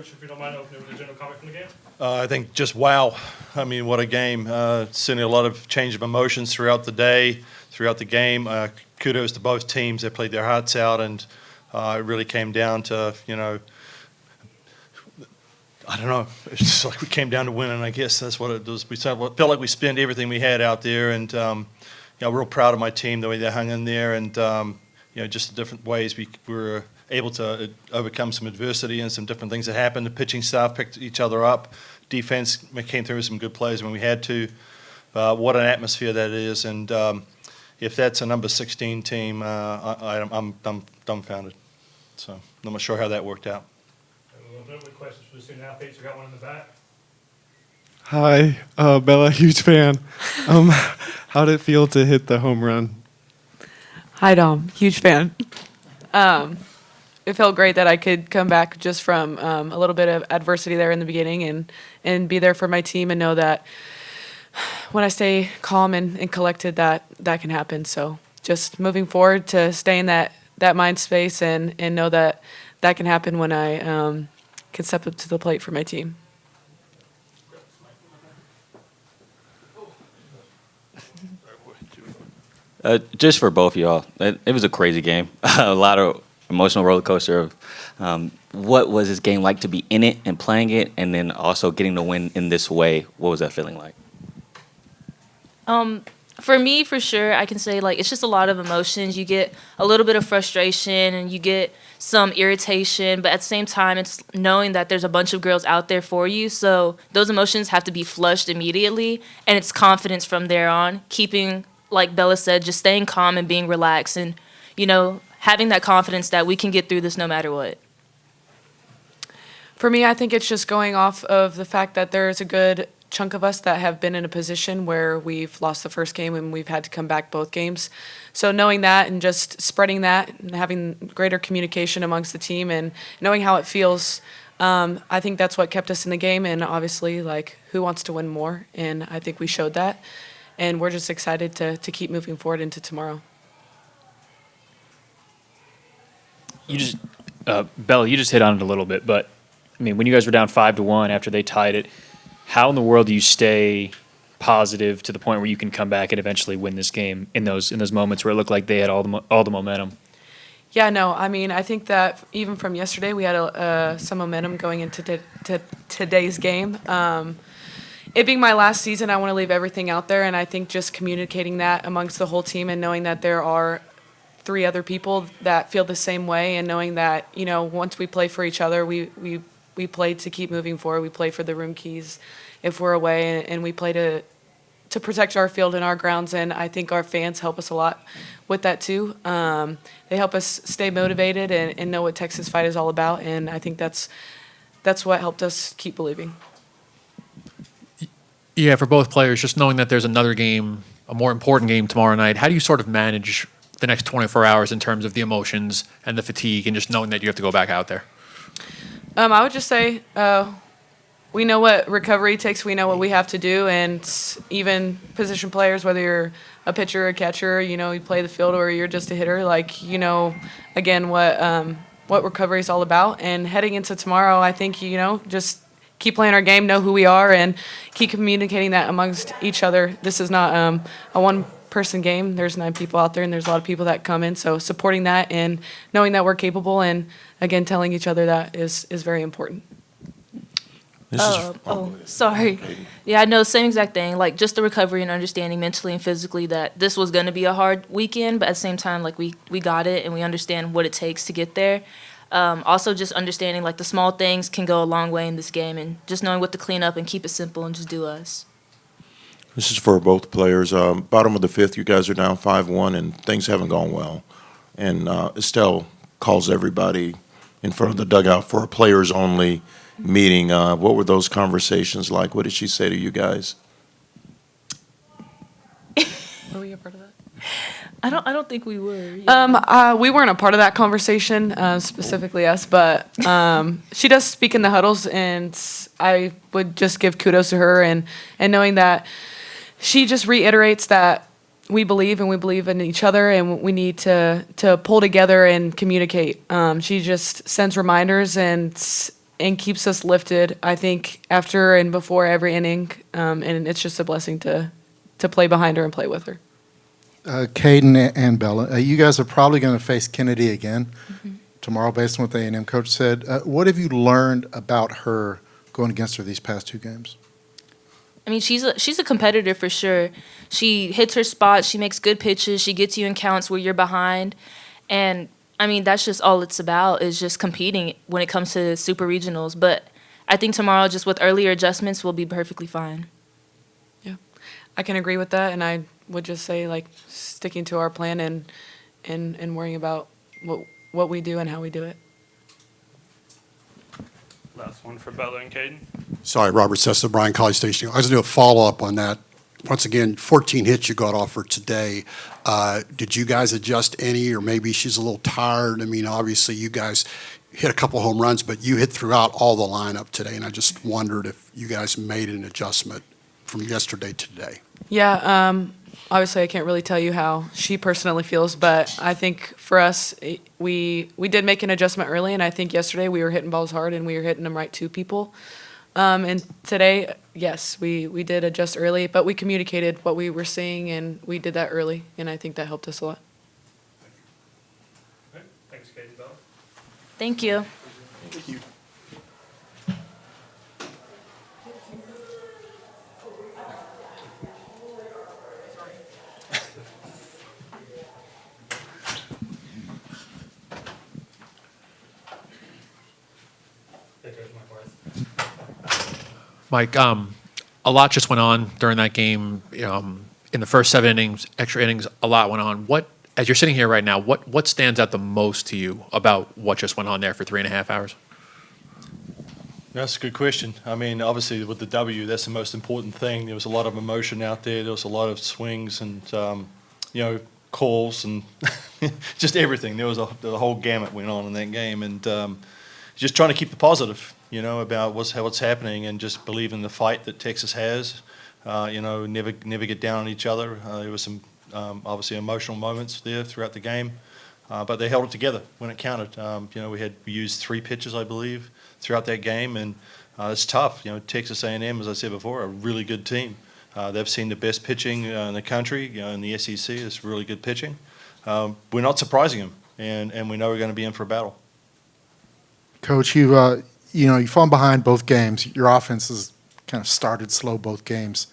Coach, if you don't mind opening with a general comment from the game. I think just wow. I mean, what a game. Seeing a lot of change of emotions throughout the day, throughout the game. Kudos to both teams. They played their hearts out, and it really came down to, I don't know. It's just like we came down to winning. I guess that's what it was. We felt like we spent everything we had out there, and real proud of my team, the way they hung in there, and just the different ways we were able to overcome some adversity and some different things that happened. The pitching staff picked each other up. Defense came through with some good plays when we had to. What an atmosphere that is, and if that's a number 16 team, I'm dumbfounded. So I'm not sure how that worked out. No questions for the student athletes. We got one in the back. Hi, Bella, huge fan. How did it feel to hit the home run? Hi, Dom, huge fan. It felt great that I could come back just from a little bit of adversity there in the beginning and be there for my team and know that when I stay calm and collected that can happen. So just moving forward to stay in that mind space and know that can happen when I can step up to the plate for my team. Just for both of y'all, it was a crazy game. A lot of emotional roller coaster of what was this game like to be in it and playing it, and then also getting the win in this way. What was that feeling like? For me, for sure, I can say, it's just a lot of emotions. You get a little bit of frustration and you get some irritation, but at the same time, it's knowing that there's a bunch of girls out there for you. So those emotions have to be flushed immediately, and it's confidence from there on, keeping, like Bella said, just staying calm and being relaxed and, having that confidence that we can get through this no matter what. For me, I think it's just going off of the fact that there's a good chunk of us that have been in a position where we've lost the first game and we've had to come back both games. So knowing that and just spreading that and having greater communication amongst the team and knowing how it feels, I think that's what kept us in the game. And obviously, who wants to win more? And I think we showed that. And we're just excited to keep moving forward into tomorrow. Bella, you just hit on it a little bit, but I mean, when you guys were down 5-1 after they tied it, how in the world do you stay positive to the point where you can come back and eventually win this game in those moments where it looked like they had all the momentum? Yeah, no, I mean, I think that even from yesterday, we had some momentum going into today's game. It being my last season, I want to leave everything out there, and I think just communicating that amongst the whole team and knowing that there are 3 other people that feel the same way, and knowing that, once we play for each other, we play to keep moving forward. We play for the room keys if we're away, and we play to protect our field and our grounds, and I think our fans help us a lot with that too. They help us stay motivated and know what Texas Fight is all about, and I think that's what helped us keep believing. Yeah, for both players, just knowing that there's another game, a more important game tomorrow night, how do you sort of manage the next 24 hours in terms of the emotions and the fatigue and just knowing that you have to go back out there? I would just say we know what recovery takes. We know what we have to do, and even position players, whether you're a pitcher or a catcher, you play the field or you're just a hitter, again, what recovery is all about. And heading into tomorrow, I think, just keep playing our game, know who we are, and keep communicating that amongst each other. This is not a one-person game. There's 9 people out there, and there's a lot of people that come in. So supporting that and knowing that we're capable and, again, telling each other that is very important. Sorry. Yeah, I know, same exact thing. Just the recovery and understanding mentally and physically that this was going to be a hard weekend, but at the same time, we got it and we understand what it takes to get there. Also, just understanding the small things can go a long way in this game, and just knowing what to clean up and keep it simple and just do us. This is for both players. Bottom of the 5th, you guys are down 5-1, and things haven't gone well. And Estelle calls everybody in front of the dugout for a players-only meeting. What were those conversations like? What did she say to you guys? Were we a part of that? I don't think we were. Yeah. We weren't a part of that conversation, specifically us, but she does speak in the huddles, and I would just give kudos to her and knowing that she just reiterates that we believe in each other, and we need to pull together and communicate. She just sends reminders, and and keeps us lifted, I think, after and before every inning. And it's just a blessing to play behind her and play with her. Caden and Bella, you guys are probably going to face Kennedy again tomorrow, based on what the A&M coach said. What have you learned about her going against her these past 2 games? I mean, she's a competitor for sure. She hits her spots. She makes good pitches. She gets you in counts where you're behind. And, I mean, that's just all it's about, is just competing when it comes to super regionals. But I think tomorrow, just with earlier adjustments, we'll be perfectly fine. Yeah, I can agree with that. And I would just say, like, sticking to our plan and worrying about what we do and how we do it. Last one for Bella and Caden. Sorry, Robert Sessa, Bryan College Station. I was going to do a follow-up on that. Once again, 14 hits you got off her today. Did you guys adjust any, or maybe she's a little tired? I mean, obviously you guys hit a couple home runs, but you hit throughout all the lineup today, and I just wondered if you guys made an adjustment from yesterday to today. Yeah, obviously I can't really tell you how she personally feels, but I think for us, we did make an adjustment early, and I think yesterday we were hitting balls hard and we were hitting them right to people. And today, yes, we did adjust early, but we communicated what we were seeing, and we did that early, and I think that helped us a lot. Okay, thanks, Caden, Bella. Thank you. There goes my breath. Mike, a lot just went on during that game. In the first 7 innings, extra innings, a lot went on. What, as you're sitting here right now, what stands out the most to you about what just went on there for 3.5 hours? That's a good question. I mean, obviously with the W, that's the most important thing. There was a lot of emotion out there. There was a lot of swings and, calls and just everything. There was the whole gamut went on in that game. And just trying to keep the positive, about what's happening, and just believe in the fight that Texas has. Never get down on each other. There were some obviously emotional moments there throughout the game, but they held it together when it counted. We used 3 pitches, I believe, throughout that game, and it's tough. Texas A&M, as I said before, a really good team. They've seen the best pitching in the country. In the SEC, it's really good pitching. We're not surprising them, and we know we're going to be in for a battle. Coach, you've fallen behind both games. Your offense has kind of started slow both games.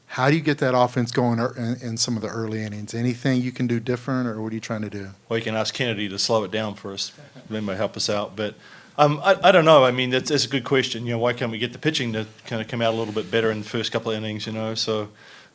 How do you get that offense going in some of the early innings? Anything you can do different, or what are you trying to do? Well, you can ask Kennedy to slow it down for us. They might help us out. But I don't know. I mean, that's a good question. Why can't we get the pitching to kind of come out a little bit better in the first couple of innings? So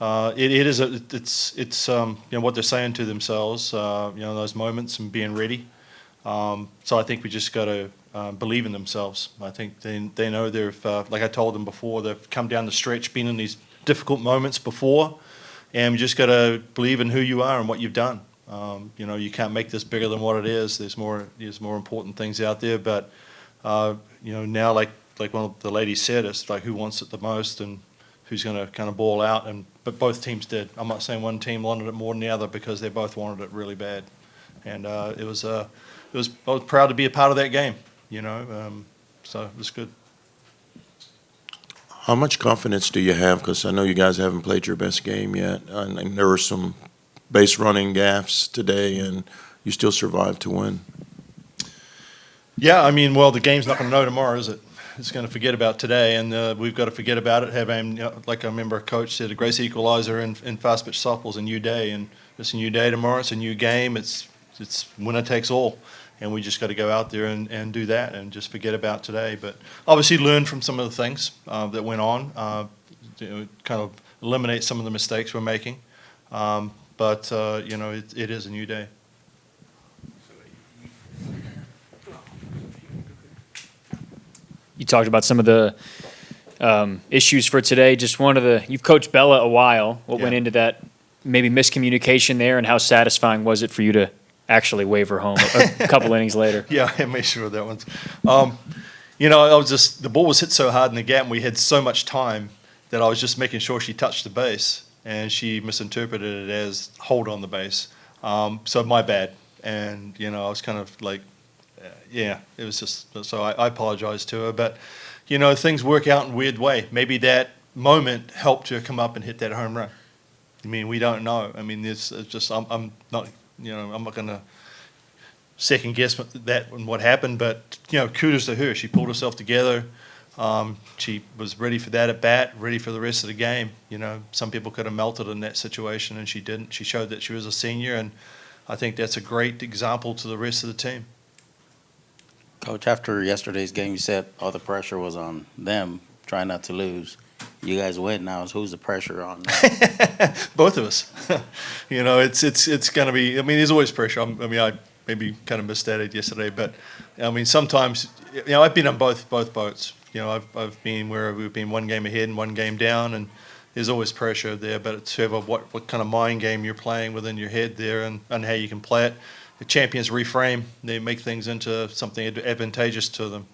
it's what they're saying to themselves. Those moments and being ready. So I think we just got to believe in themselves. I think they know they've, like I told them before, they've come down the stretch, been in these difficult moments before, and you just got to believe in who you are and what you've done. You can't make this bigger than what it is. There's more important things out there, but now like one of the ladies said, it's like who wants it the most and who's going to kind of ball out. But both teams did. I'm not saying one team wanted it more than the other, because they both wanted it really bad, and I was proud to be a part of that game. So it was good. How much confidence do you have? Because I know you guys haven't played your best game yet, and there were some base running gaffes today, and you still survived to win. Yeah, I mean, well, the game's not going to know tomorrow, is it? It's going to forget about today, and we've got to forget about it. Like I remember a coach said, a great equalizer in fast pitch softball's a new day, and it's a new day tomorrow. It's a new game. It's winner takes all. And we just got to go out there and do that and just forget about today. But obviously learn from some of the things that went on, kind of eliminate some of the mistakes we're making. But it is a new day. You talked about some of the issues for today. Just you've coached Bella a while. What went into that maybe miscommunication there, and how satisfying was it for you to actually wave her home a couple innings later? Yeah, I made sure of that one. I was the ball was hit so hard in the gap, and we had so much time that I was just making sure she touched the base, and she misinterpreted it as hold on the base. So my bad. And, I was kind of like, yeah, it was just, so I apologize to her. But, you know, things work out in a weird way. Maybe that moment helped her come up and hit that home run. I mean, we don't know. I mean, it's just, I'm not, you know, I'm not going to second guess that and what happened, but, you know, kudos to her. She pulled herself together. She was ready for that at bat, ready for the rest of the game. You know, some people could have melted in that situation, and she didn't. She showed that she was a senior, and I think that's a great example to the rest of the team. Coach, after yesterday's game, you said all the pressure was on them, trying not to lose. You guys win now. Who's the pressure on? Both of us. You know, it's going to be. I mean, there's always pressure. I mean, I maybe kind of missed that yesterday, but I mean, sometimes, you know, I've been on both boats. You know, I've been where we've been one game ahead and one game down, and there's always pressure there. But it's sort of what kind of mind game you're playing within your head there, and how you can play it. The champions reframe. They make things into something advantageous to them.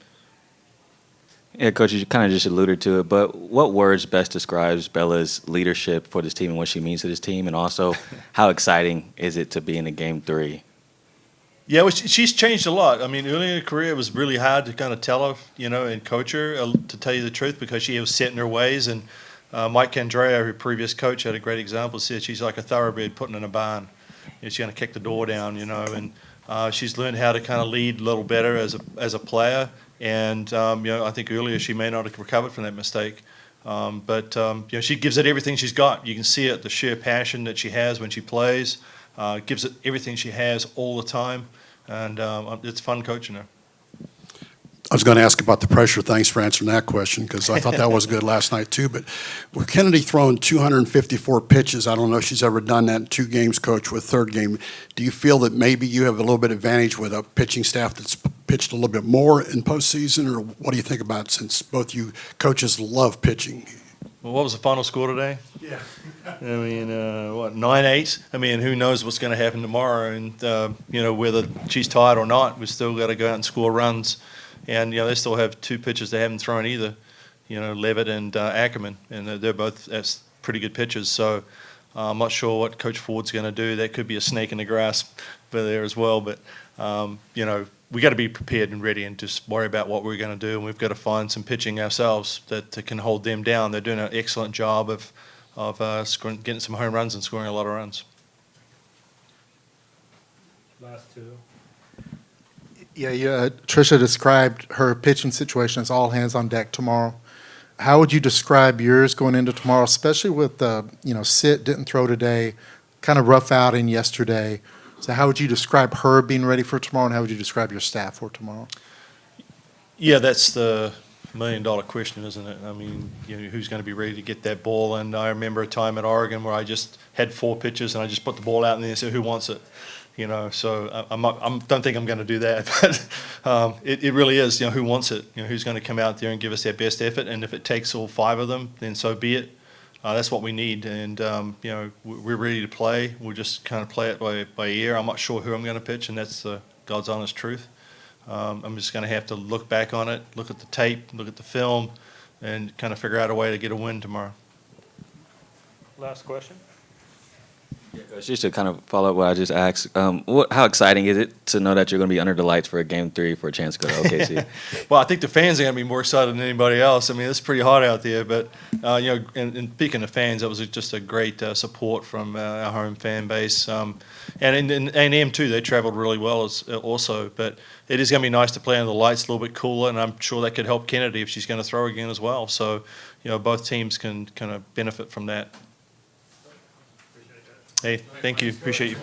Yeah, Coach, you kind of just alluded to it, but what words best describes Bella's leadership for this team and what she means to this team, and also how exciting is it to be in a Game 3? Yeah, well, she's changed a lot. I mean, early in her career, it was really hard to kind of tell her, you know, and coach her, to tell you the truth, because she was set in her ways. And Mike Candrea, her previous coach, had a great example. Said she's like a thoroughbred putting in a barn. You know, she's going to kick the door down, you know, and she's learned how to kind of lead a little better as a player. And, you know, I think earlier she may not have recovered from that mistake. But you know, she gives it everything she's got. You can see it, the sheer passion that she has when she plays. Gives it everything she has all the time. And it's fun coaching her. I was going to ask about the pressure. Thanks for answering that question, because I thought that was good last night too. But with Kennedy throwing 254 pitches, I don't know if she's ever done that in 2 games, Coach, with third game. Do you feel that maybe you have a little bit of advantage with a pitching staff that's pitched a little bit more in postseason, or what do you think about it, since both you coaches love pitching? Well, what was the final score today? Yeah. I mean, what, 9-8? I mean, who knows what's going to happen tomorrow? And, you know, whether she's tired or not, we've still got to go out and score runs. And, you know, they still have 2 pitchers they haven't thrown either, you know, Levitt and Ackerman. And they're both that's pretty good pitchers. So I'm not sure what Coach Ford's going to do. That could be a snake in the grass for there as well. But, you know, we got to be prepared and ready and just worry about what we're going to do. And we've got to find some pitching ourselves that can hold them down. They're doing an excellent job of getting some home runs and scoring a lot of runs. Last 2. Yeah. Tricia described her pitching situation as all hands on deck tomorrow. How would you describe yours going into tomorrow, especially with you know, Sit didn't throw today, kind of rough outing yesterday. So how would you describe her being ready for tomorrow, and how would you describe your staff for tomorrow? Yeah, that's the $1,000,000 question, isn't it? I mean, you know, who's going to be ready to get that ball? And I remember a time at Oregon where I just had 4 pitches and I just put the ball out and then said, "Who wants it?" You know, so I don't think I'm going to do that, but it really is, you know, who wants it? You know, who's going to come out there and give us their best effort? And if it takes all 5 of them, then so be it. That's what we need, and you know, we're ready to play. We'll just kind of play it by ear. I'm not sure who I'm going to pitch, and that's the God's honest truth. I'm just going to have to look back on it, look at the tape, look at the film, and kind of figure out a way to get a win tomorrow. Last question. Just to kind of follow up what I just asked, how exciting is it to know that you're going to be under the lights for a Game 3 for a chance to go to OKC? Well, I think the fans are going to be more excited than anybody else. I mean, it's pretty hot out there, but you know, and speaking of fans, that was just a great support from our home fan base, and in A&M too. They travelled really well also, but it is going to be nice to play under the lights, a little bit cooler, and I'm sure that could help Kennedy if she's going to throw again as well. So, you know, both teams can kind of benefit from that. Hey, thank you. Appreciate you.